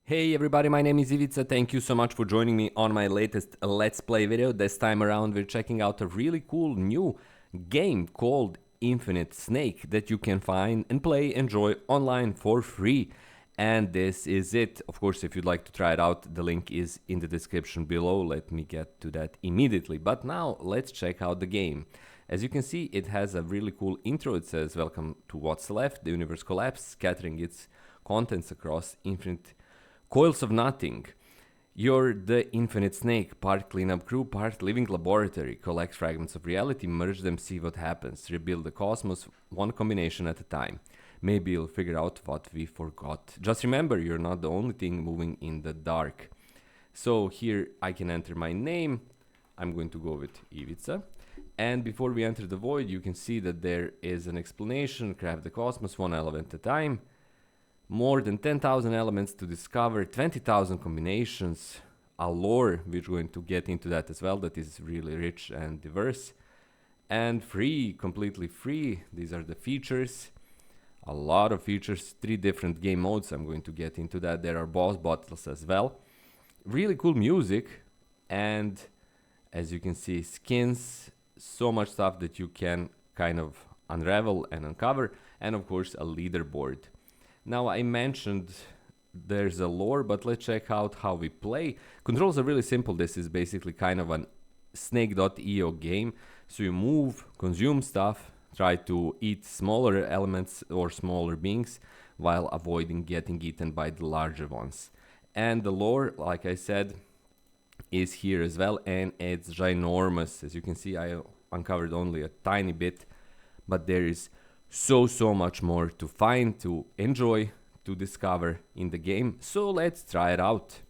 Hey everybody, my name is Ivica. Thank you so much for joining me on my latest Let's Play video. This time around we're checking out a really cool new game called Infinite Snake that you can find and play, enjoy online for free. And this is it. Of course, if you'd like to try it out, the link is in the description below. Let me get to that immediately. But now let's check out the game. As you can see, it has a really cool intro. It says, "Welcome to what's left. The universe collapsed, scattering its contents across infinite coils of nothing. You're the Infinite Snake, part cleanup crew, part living laboratory. Collect fragments of reality, merge them, see what happens. Rebuild the cosmos, one combination at a time. Maybe you'll figure out what we forgot. Just remember, you're not the only thing moving in the dark." So here I can enter my name. I'm going to go with Ivica. And before we enter the void, you can see that there is an explanation. Craft the cosmos, one element at a time. More than 10,000 elements to discover, 20,000 combinations, a lore, we're going to get into that as well, that is really rich and diverse. And free, completely free, these are the features. A lot of features, 3 different game modes, I'm going to get into that. There are boss battles as well. Really cool music, and as you can see, skins, so much stuff that you can kind of unravel and uncover, and of course a leaderboard. Now, I mentioned there's a lore, but let's check out how we play. Controls are really simple. This is basically kind of an snake.io game. So you move, consume stuff, try to eat smaller elements or smaller beings while avoiding getting eaten by the larger ones. And the lore, like I said, is here as well, and it's ginormous. As you can see, I uncovered only a tiny bit, but there is so much more to find, to enjoy, to discover in the game. So let's try it out.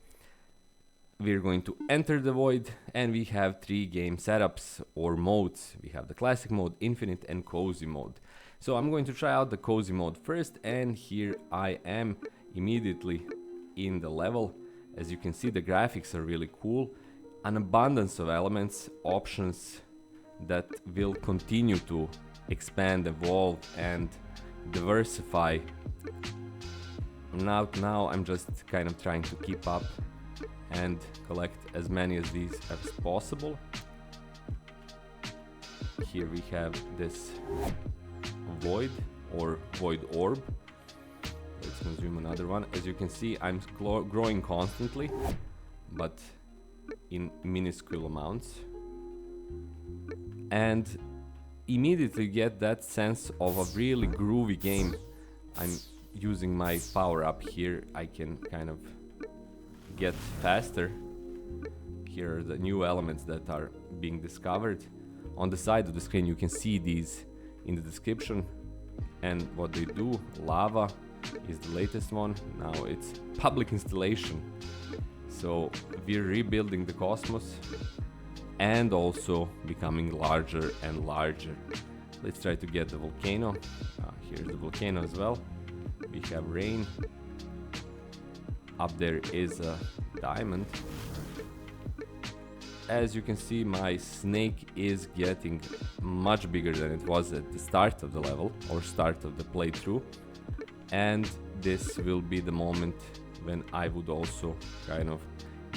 We're going to enter the void, and we have 3 game setups or modes. We have the classic mode, infinite, and cozy mode. So I'm going to try out the cozy mode first, and here I am immediately in the level. As you can see, the graphics are really cool. An abundance of elements, options that will continue to expand, evolve, and diversify. Now I'm just kind of trying to keep up and collect as many of these as possible. Here we have this void or void orb. Let's consume another one. As you can see, I'm growing constantly, but in minuscule amounts. And immediately get that sense of a really groovy game. I'm using my power up here. I can kind of get faster. Here are the new elements that are being discovered. On the side of the screen you can see these in the description and what they do. Lava is the latest one. Now it's public installation. So we're rebuilding the cosmos and also becoming larger and larger. Let's try to get the volcano. Here's the volcano as well. We have rain. Up there is a diamond. As you can see, my snake is getting much bigger than it was at the start of the level or start of the playthrough. And this will be the moment when I would also kind of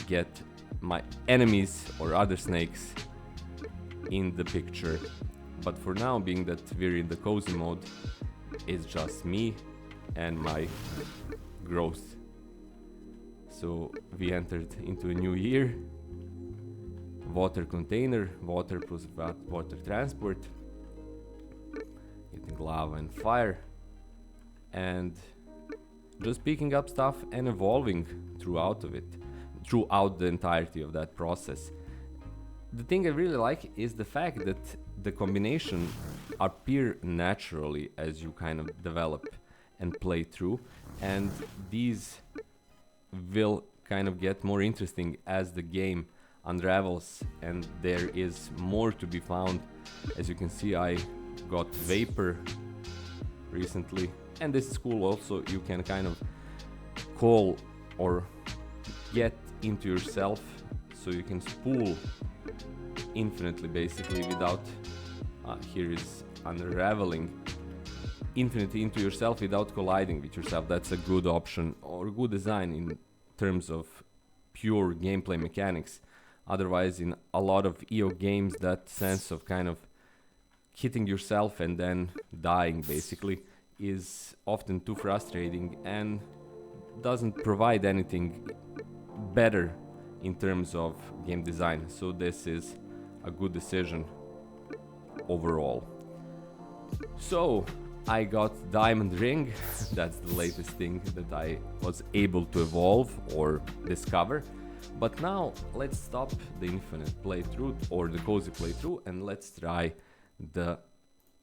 get my enemies or other snakes in the picture. But for now, being that we're in the cozy mode, it's just me and my growth. So we entered into a new year. Water container, water plus water transport, getting lava and fire, and just picking up stuff and evolving throughout the entirety of that process. The thing I really like is the fact that the combination appear naturally as you kind of develop and play through, and these will kind of get more interesting as the game unravels and there is more to be found. As you can see, I got vapor recently, and this is cool also. You can kind of call or get into yourself, so you can spool infinitely basically without here is unraveling infinity into yourself without colliding with yourself. That's a good option or good design in terms of pure gameplay mechanics. Otherwise, in a lot of EO games, that sense of kind of hitting yourself and then dying basically is often too frustrating and doesn't provide anything better in terms of game design. So this is a good decision overall. So I got Diamond Ring. That's the latest thing that I was able to evolve or discover. But now let's stop the infinite playthrough or the cozy playthrough and let's try the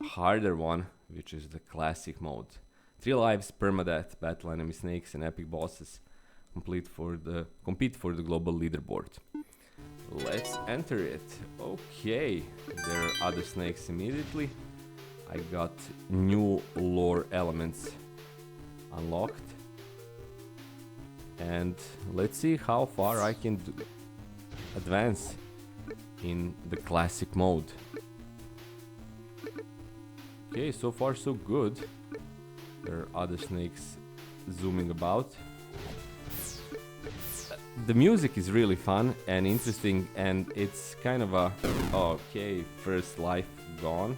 harder one, which is the classic mode. 3 lives, permadeath, battle enemy snakes and epic bosses. Compete for the global leaderboard. Let's enter it. Okay, there are other snakes immediately. I got new lore elements unlocked. And let's see how far I can advance in the classic mode. Okay, so far so good. There are other snakes zooming about. The music is really fun and interesting, and it's kind of a... Okay, first life gone.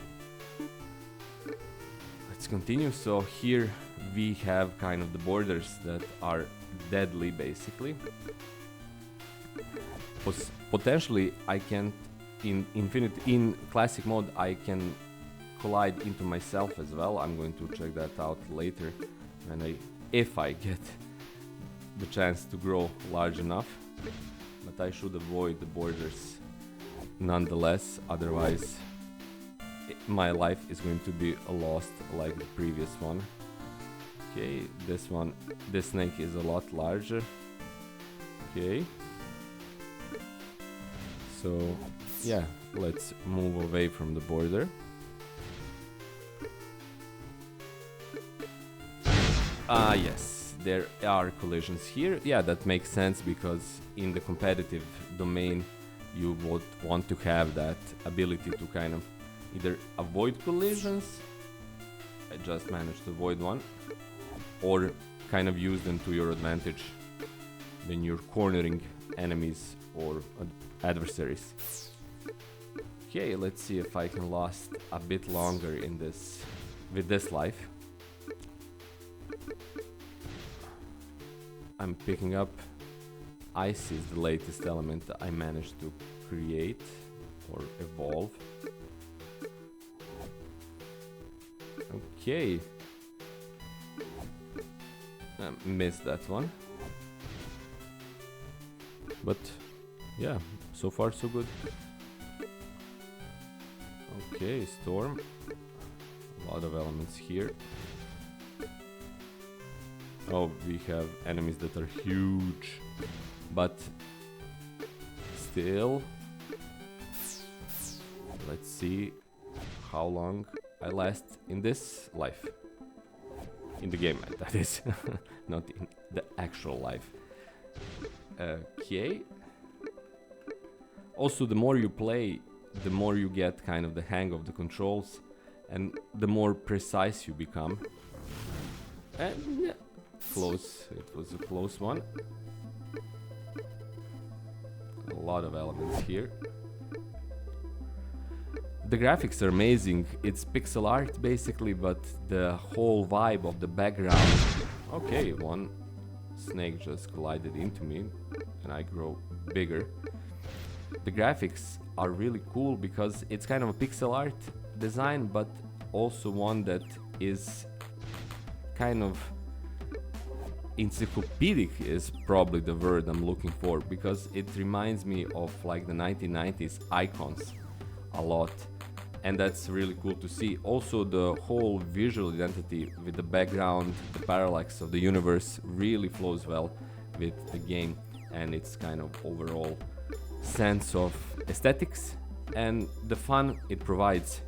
Let's continue. So here we have kind of the borders that are deadly basically. Potentially I can in classic mode I can collide into myself as well. I'm going to check that out later when if I get the chance to grow large enough, but I should avoid the borders nonetheless, otherwise my life is going to be lost like the previous one. Okay, this snake is a lot larger. Okay, so yeah, let's move away from the border. Yes, there are collisions here. Yeah, that makes sense because in the competitive domain you would want to have that ability to kind of either avoid collisions, I just managed to avoid one, or kind of use them to your advantage when you're cornering enemies or adversaries. Okay, let's see if I can last a bit longer in this with this life. I'm picking up ice is the latest element that I managed to create or evolve. Okay. Missed that one. But yeah, so far so good. Okay, storm. A lot of elements here. Oh, we have enemies that are huge, but still, let's see how long I last in this life. In the game, that is, not in the actual life. Okay. Also, the more you play, the more you get kind of the hang of the controls, and the more precise you become. And yeah, close. It was a close one. A lot of elements here. The graphics are amazing. It's pixel art basically, but the whole vibe of the background. Okay, one snake just collided into me and I grow bigger. The graphics are really cool because it's kind of a pixel art design, but also one that is kind of encyclopedic is probably the word I'm looking for, because it reminds me of like the 1990s icons a lot, and that's really cool to see. Also, the whole visual identity with the background, the parallax of the universe really flows well with the game, and its kind of overall sense of aesthetics and the fun it provides.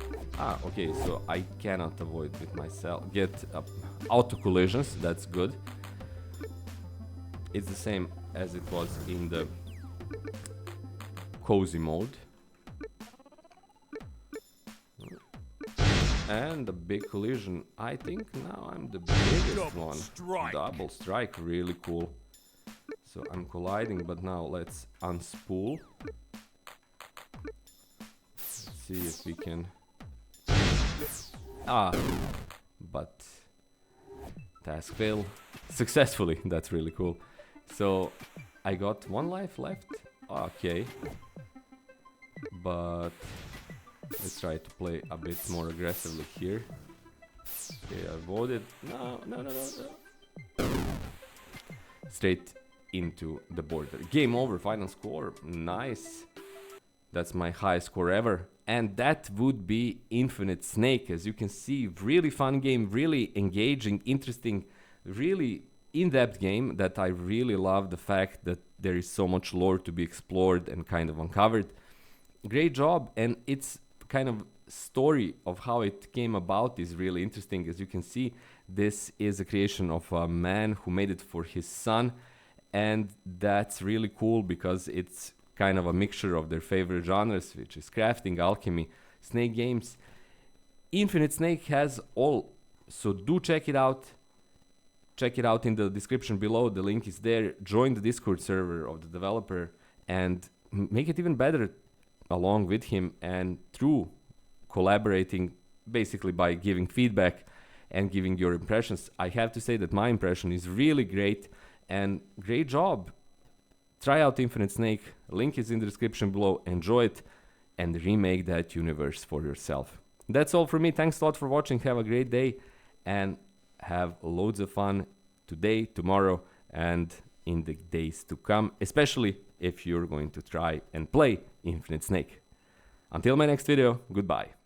Okay, so I cannot avoid with myself, get auto collisions, that's good. It's the same as it was in the cozy mode. And the big collision. I think now I'm the biggest one. Double strike, really cool. So I'm colliding, but now let's unspool. See if we can... but task failed successfully. That's really cool. So I got 1 life left. Okay. But let's try to play a bit more aggressively here. Okay, I voted. No. Straight into the border. Game over, final score. Nice. That's my highest score ever. And that would be Infinite Snake. As you can see, really fun game, really engaging, interesting, really in-depth game that I really love the fact that there is so much lore to be explored and kind of uncovered. Great job, and it's kind of story of how it came about is really interesting. As you can see, this is a creation of a man who made it for his son, and that's really cool because it's kind of a mixture of their favorite genres, which is crafting, alchemy, snake games. Infinite Snake has all, so do check it out. Check it out in the description below, the link is there. Join the Discord server of the developer and make it even better along with him and through collaborating, basically by giving feedback and giving your impressions. I have to say that my impression is really great, and great job. Try out Infinite Snake, link is in the description below, enjoy it and remake that universe for yourself. That's all from me, thanks a lot for watching, have a great day and have loads of fun today, tomorrow and in the days to come, especially if you're going to try and play Infinite Snake. Until my next video, goodbye.